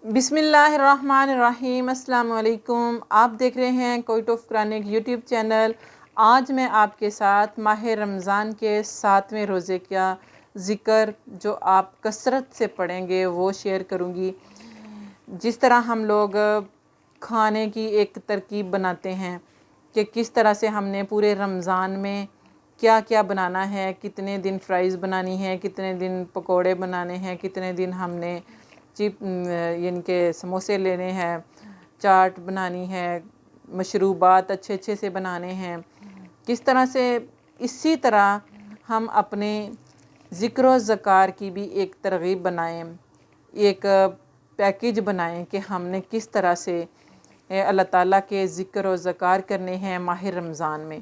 بسم اللہ الرحمن الرحیم۔ السلام علیکم۔ آپ دیکھ رہے ہیں quit of Quranic YouTube channel. آج میں آپ کے ساتھ ماہ رمضان کے 7ویں روزے کا ذکر جو آپ کثرت سے پڑھیں گے وہ شیئر کروں گی۔ جس طرح ہم لوگ کھانے کی ایک ترکیب بناتے ہیں کہ کس طرح سے ہم نے پورے رمضان میں کیا کیا بنانا ہے، کتنے دن فرائز بنانی ہے، کتنے دن پکوڑے بنانے ہیں، کتنے دن ہم نے یعنی کہ سموسے لینے ہیں، چاٹ بنانی ہے، مشروبات اچھے اچھے سے بنانے ہیں، کس طرح سے اسی طرح ہم اپنے ذکر و ذکار کی بھی ایک ترغیب بنائیں، ایک پیکیج بنائیں کہ ہم نے کس طرح سے اللہ تعالیٰ کے ذکر و ذکار کرنے ہیں ماہ رمضان میں۔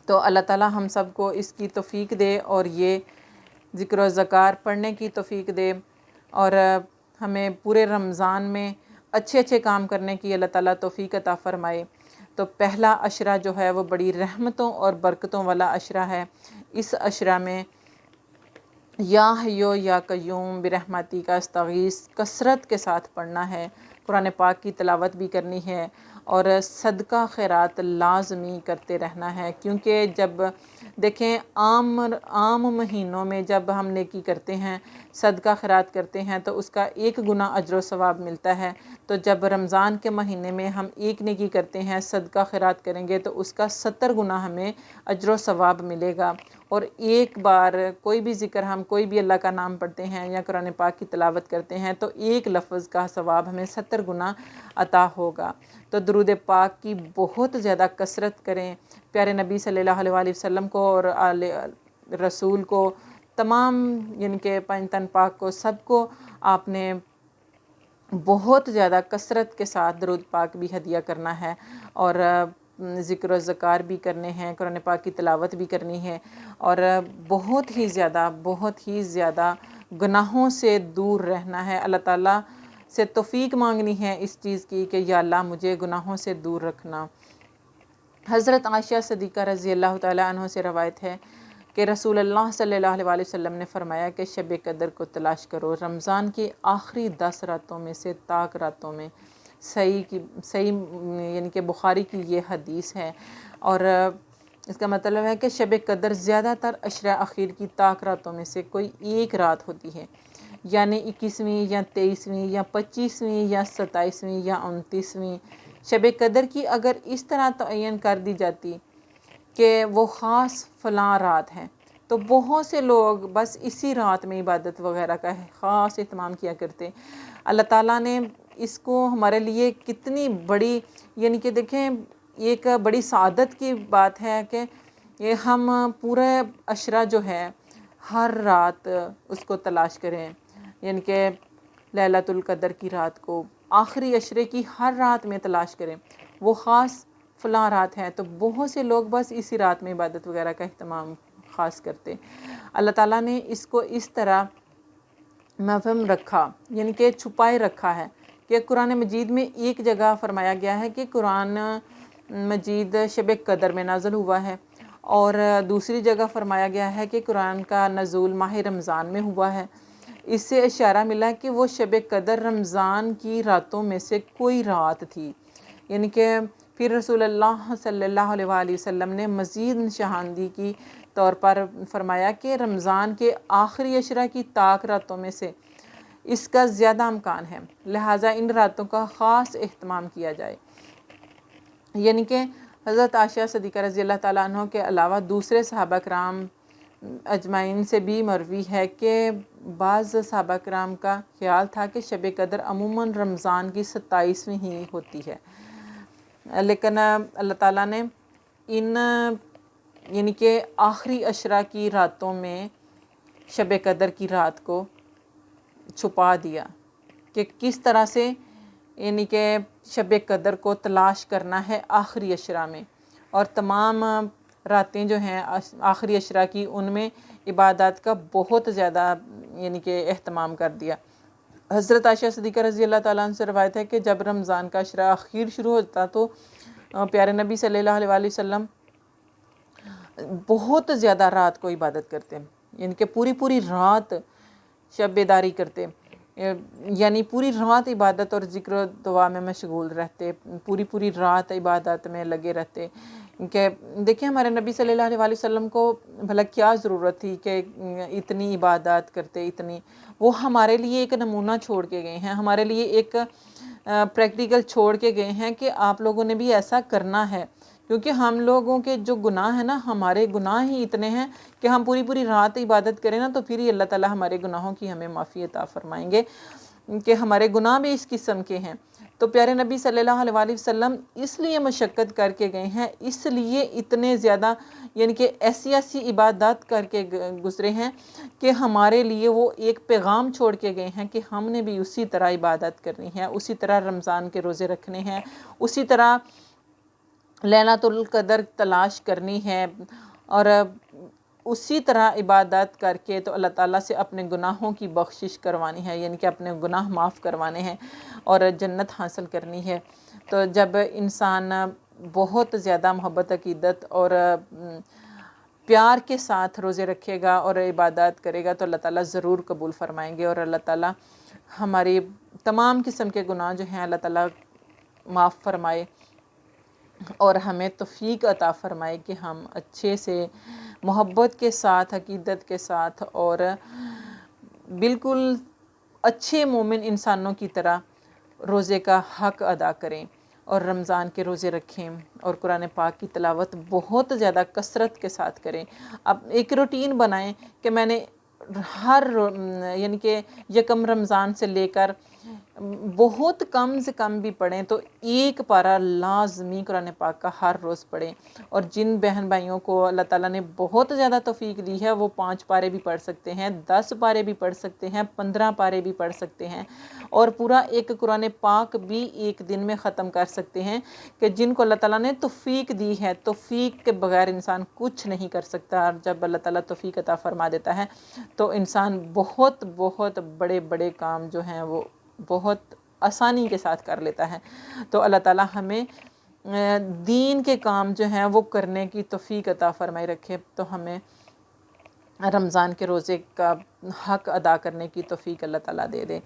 تو اللہ تعالیٰ ہم سب کو اس کی توفیق دے اور یہ ذکر و ذکار پڑھنے کی توفیق دے، اور ہمیں پورے رمضان میں اچھے اچھے کام کرنے کی اللہ تعالیٰ توفیق عطا فرمائے۔ تو پہلا عشرہ جو ہے وہ بڑی رحمتوں اور برکتوں والا عشرہ ہے۔ اس عشرہ میں یا حیو یا قیوم برحمتی کا استغیث کثرت کے ساتھ پڑھنا ہے، قرآن پاک کی تلاوت بھی کرنی ہے اور صدقہ خیرات لازمی کرتے رہنا ہے، کیونکہ جب دیکھیں عام مہینوں میں جب ہم نیکی کرتے ہیں، صدقہ خیرات کرتے ہیں تو اس کا 1 گنا اجر و ثواب ملتا ہے۔ تو جب رمضان کے مہینے میں ہم 1 نیکی کرتے ہیں، صدقہ خیرات کریں گے تو اس کا 70 گنا ہمیں اجر و ثواب ملے گا۔ اور ایک بار کوئی بھی ذکر، ہم کوئی بھی اللہ کا نام پڑھتے ہیں یا قرآن پاک کی تلاوت کرتے ہیں تو ایک لفظ کا ثواب ہمیں 70 گنا عطا ہوگا۔ تو درود پاک کی بہت زیادہ کثرت کریں، پیارے نبی صلی اللہ علیہ وسلم کو اور آل رسول کو، تمام یعنی کہ پنج تن پاک کو، سب کو آپ نے بہت زیادہ کثرت کے ساتھ درود پاک بھی ہدیہ کرنا ہے، اور ذکر و ذکار بھی کرنے ہیں، قرآن پاک کی تلاوت بھی کرنی ہے، اور بہت ہی زیادہ گناہوں سے دور رہنا ہے۔ اللہ تعالیٰ سے توفیق مانگنی ہے اس چیز کی کہ یا اللہ مجھے گناہوں سے دور رکھنا۔ حضرت عائشہ صدیقہ رضی اللہ تعالیٰ عنہ سے روایت ہے کہ رسول اللہ صلی اللہ علیہ وسلم نے فرمایا کہ شب قدر کو تلاش کرو، رمضان کی آخری 10 راتوں میں سے طاق راتوں میں۔ صحیح یعنی کہ بخاری کی یہ حدیث ہے، اور اس کا مطلب ہے کہ شب قدر زیادہ تر عشرہ اخیر کی طاق راتوں میں سے کوئی ایک رات ہوتی ہے، یعنی 21ویں یا 23ویں یا 25ویں یا 27ویں یا 29ویں۔ شب قدر کی اگر اس طرح تعین کر دی جاتی کہ وہ خاص فلاں رات ہے تو بہت سے لوگ بس اسی رات میں عبادت وغیرہ کا خاص اہتمام کیا کرتے۔ اللہ تعالیٰ نے اس کو ہمارے لیے کتنی بڑی یعنی کہ دیکھیں ایک بڑی سعادت کی بات ہے کہ یہ ہم پورے عشرہ جو ہے ہر رات اس کو تلاش کریں، یعنی کہ لیلۃ القدر کی رات کو آخری عشرے کی ہر رات میں تلاش کریں، وہ خاص فلاں رات ہے۔ تو بہت سے لوگ بس اسی رات میں عبادت وغیرہ کا اہتمام خاص کرتے۔ اللہ تعالیٰ نے اس کو اس طرح مبہم رکھا، یعنی کہ چھپائے رکھا ہے کہ قرآن مجید میں ایک جگہ فرمایا گیا ہے کہ قرآن مجید شب قدر میں نازل ہوا ہے، اور دوسری جگہ فرمایا گیا ہے کہ قرآن کا نزول ماہ رمضان میں ہوا ہے۔ اس سے اشارہ ملا کہ وہ شب قدر رمضان کی راتوں میں سے کوئی رات تھی، یعنی کہ پھر رسول اللہ صلی اللہ علیہ وآلہ وسلم نے مزید نشاندہی کی طور پر فرمایا کہ رمضان کے آخری عشرہ کی طاق راتوں میں سے اس کا زیادہ امکان ہے، لہٰذا ان راتوں کا خاص اہتمام کیا جائے۔ یعنی کہ حضرت عائشہ صدیقہ رضی اللہ تعالیٰ عنہ کے علاوہ دوسرے صحابہ کرام اجمعین سے بھی مروی ہے کہ بعض صحابہ کرام کا خیال تھا کہ شب قدر عموماً رمضان کی 27ویں ہی ہوتی ہے، لیکن اللہ تعالیٰ نے ان یعنی کہ آخری عشرہ کی راتوں میں شب قدر کی رات کو چھپا دیا کہ کس طرح سے یعنی کہ شب قدر کو تلاش کرنا ہے آخری عشرہ میں، اور تمام راتیں جو ہیں آخری عشرہ کی ان میں عبادات کا بہت زیادہ یعنی کہ اہتمام کر دیا۔ حضرت عائشہ صدیقہ رضی اللہ تعالیٰ عنہ سے روایت ہے کہ جب رمضان کا عشرہ اخیر شروع ہوتا تو پیارے نبی صلی اللہ علیہ وسلم بہت زیادہ رات کو عبادت کرتے، یعنی کہ پوری رات شب بیداری کرتے، یعنی پوری رات عبادت اور ذکر و دعا میں مشغول رہتے، پوری رات عبادت میں لگے رہتے کہ دیکھیں ہمارے نبی صلی اللہ علیہ وسلم کو بھلا کیا ضرورت تھی کہ اتنی عبادات کرتے اتنی. وہ ہمارے لیے ایک نمونہ چھوڑ کے گئے ہیں، ہمارے لیے ایک پریکٹیکل چھوڑ کے گئے ہیں کہ آپ لوگوں نے بھی ایسا کرنا ہے. کیونکہ ہم لوگوں کے جو گناہ ہیں نا، ہمارے گناہ ہی اتنے ہیں کہ ہم پوری رات عبادت کریں نا تو پھر ہی اللہ تعالیٰ ہمارے گناہوں کی ہمیں معافی عطا فرمائیں گے، کہ ہمارے گناہ بھی اس قسم کے ہیں. تو پیارے نبی صلی اللہ علیہ وسلم اس لیے مشقت کر کے گئے ہیں، اس لیے اتنے زیادہ یعنی کہ ایسی عبادات کر کے گزرے ہیں کہ ہمارے لیے وہ ایک پیغام چھوڑ کے گئے ہیں کہ ہم نے بھی اسی طرح عبادت کرنی ہے، اسی طرح رمضان کے روزے رکھنے ہیں، اسی طرح لیلۃ القدر تلاش کرنی ہے، اور اسی طرح عبادت کر کے تو اللہ تعالیٰ سے اپنے گناہوں کی بخشش کروانی ہے، یعنی کہ اپنے گناہ معاف کروانے ہیں اور جنت حاصل کرنی ہے. تو جب انسان بہت زیادہ محبت، عقیدت اور پیار کے ساتھ روزے رکھے گا اور عبادات کرے گا تو اللہ تعالیٰ ضرور قبول فرمائیں گے، اور اللہ تعالیٰ ہماری تمام قسم کے گناہ جو ہیں اللہ تعالیٰ معاف فرمائے اور ہمیں توفیق عطا فرمائے کہ ہم اچھے سے محبت کے ساتھ، عقیدت کے ساتھ اور بالکل اچھے مومن انسانوں کی طرح روزے کا حق ادا کریں اور رمضان کے روزے رکھیں اور قرآن پاک کی تلاوت بہت زیادہ کثرت کے ساتھ کریں. اب ایک روٹین بنائیں کہ میں نے یعنی کہ یکم رمضان سے لے کر بہت کم سے کم بھی پڑھیں تو ایک پارہ لازمی قرآن پاک کا ہر روز پڑھیں. اور جن بہن بھائیوں کو اللہ تعالیٰ نے بہت زیادہ توفیق دی ہے وہ 5 پارے بھی پڑھ سکتے ہیں، 10 پارے بھی پڑھ سکتے ہیں، 15 پارے بھی پڑھ سکتے ہیں، اور پورا ایک قرآن پاک بھی ایک دن میں ختم کر سکتے ہیں. کہ جن کو اللہ تعالیٰ نے توفیق دی ہے، توفیق کے بغیر انسان کچھ نہیں کر سکتا، اور جب اللہ تعالیٰ توفیق عطا فرما دیتا ہے تو انسان بہت بڑے کام جو ہیں وہ بہت آسانی کے ساتھ کر لیتا ہے. تو اللہ تعالیٰ ہمیں دین کے کام جو ہیں وہ کرنے کی توفیق عطا فرمائی رکھے، تو ہمیں رمضان کے روزے کا حق ادا کرنے کی توفیق اللہ تعالیٰ دے دے.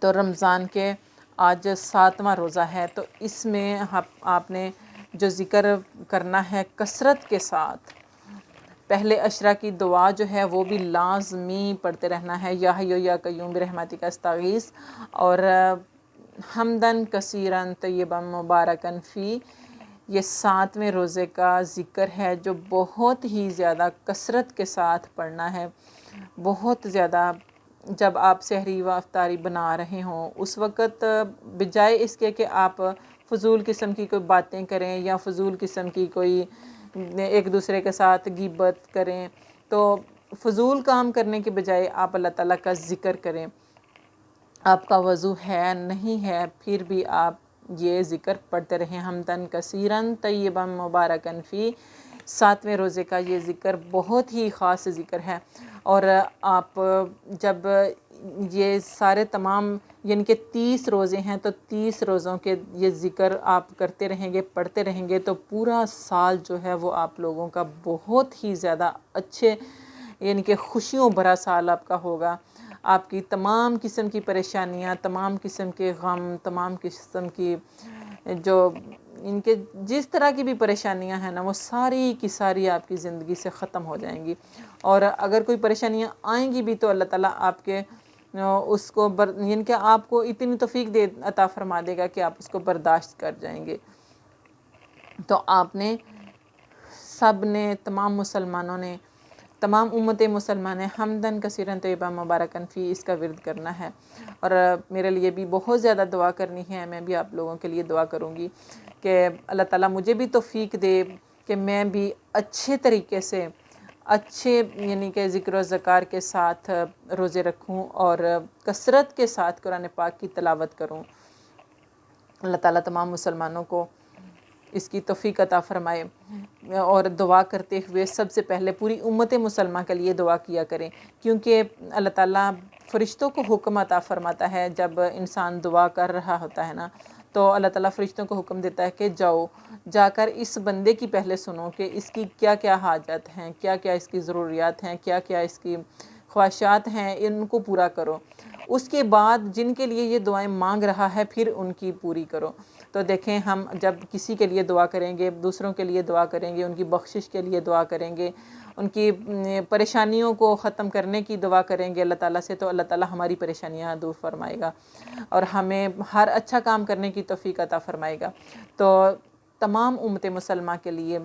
تو رمضان کے آج 7واں روزہ ہے، تو اس میں آپ نے جو ذکر کرنا ہے کثرت کے ساتھ، پہلے عشرہ کی دعا جو ہے وہ بھی لازمی پڑھتے رہنا ہے، یا حیو یا قیوم برحمتک استغیث، اور حمدن کثیرن طیبا مبارکن فی. یہ 7ویں روزے کا ذکر ہے جو بہت ہی زیادہ کثرت کے ساتھ پڑھنا ہے. بہت زیادہ جب آپ سحری و افطاری بنا رہے ہوں اس وقت بجائے اس کے کہ آپ فضول قسم کی کوئی باتیں کریں یا فضول قسم کی کوئی ایک دوسرے کے ساتھ غیبت کریں، تو فضول کام کرنے کے بجائے آپ اللہ تعالیٰ کا ذکر کریں. آپ کا وضو ہے نہیں ہے پھر بھی آپ یہ ذکر پڑھتے رہیں، حمدن کثیرن طیبا مبارکن فی. 7ویں روزے کا یہ ذکر بہت ہی خاص ذکر ہے، اور آپ جب یہ سارے تمام یعنی کہ 30 روزے ہیں تو 30 روزوں کے یہ ذکر آپ کرتے رہیں گے، پڑھتے رہیں گے، تو پورا سال جو ہے وہ آپ لوگوں کا بہت ہی زیادہ اچھے یعنی کہ خوشیوں بھرا سال آپ کا ہوگا. آپ کی تمام قسم کی پریشانیاں، تمام قسم کے غم، تمام قسم کی جو ان کے جس طرح کی بھی پریشانیاں ہیں نا وہ ساری کی ساری آپ کی زندگی سے ختم ہو جائیں گی. اور اگر کوئی پریشانیاں آئیں گی بھی تو اللہ تعالیٰ آپ کے اس کو یعنی کہ آپ کو اتنی توفیق عطا فرما دے گا کہ آپ اس کو برداشت کر جائیں گے. تو آپ نے سب نے، تمام مسلمانوں نے، تمام امت مسلمان نے حمدن کثیرن طیبا مبارکن فی اس کا ورد کرنا ہے. اور میرے لیے بھی بہت زیادہ دعا کرنی ہے، میں بھی آپ لوگوں کے لیے دعا کروں گی کہ اللہ تعالیٰ مجھے بھی توفیق دے کہ میں بھی اچھے طریقے سے، اچھے یعنی کہ ذکر و اذکار کے ساتھ روزے رکھوں اور کثرت کے ساتھ قرآن پاک کی تلاوت کروں. اللہ تعالیٰ تمام مسلمانوں کو اس کی توفیق عطا فرمائے. اور دعا کرتے ہوئے سب سے پہلے پوری امت مسلمہ کے لیے دعا کیا کریں، کیونکہ اللہ تعالیٰ فرشتوں کو حکم عطا فرماتا ہے جب انسان دعا کر رہا ہوتا ہے نا، تو اللہ تعالیٰ فرشتوں کو حکم دیتا ہے کہ جا کر اس بندے کی پہلے سنو کہ اس کی کیا کیا حاجت ہیں، کیا کیا اس کی ضروریات ہیں، کیا کیا اس کی خواہشات ہیں ان کو پورا کرو، اس کے بعد جن کے لیے یہ دعائیں مانگ رہا ہے پھر ان کی پوری کرو۔ تو دیکھیں ہم جب کسی کے لیے دعا کریں گے، دوسروں کے لیے دعا کریں گے، ان کی بخشش کے لیے دعا کریں گے، ان کی پریشانیوں کو ختم کرنے کی دعا کریں گے اللہ تعالیٰ سے، تو اللہ تعالیٰ ہماری پریشانیاں دور فرمائے گا اور ہمیں ہر اچھا کام کرنے کی توفیق عطا فرمائے گا۔ تو تمام امت مسلمہ کے لیے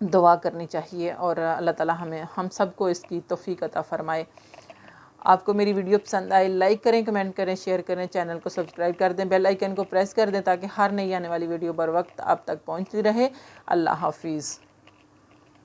دعا کرنی چاہیے اور اللہ تعالیٰ ہم سب کو اس کی توفیق عطا فرمائے۔ آپ کو میری ویڈیو پسند آئے لائک کریں، کمنٹ کریں، شیئر کریں، چینل کو سبسکرائب کر دیں، بیل آئیکن کو پریس کر دیں تاکہ ہر نئی آنے والی ویڈیو بر وقت آپ تک پہنچتی رہے۔ اللہ حافظ۔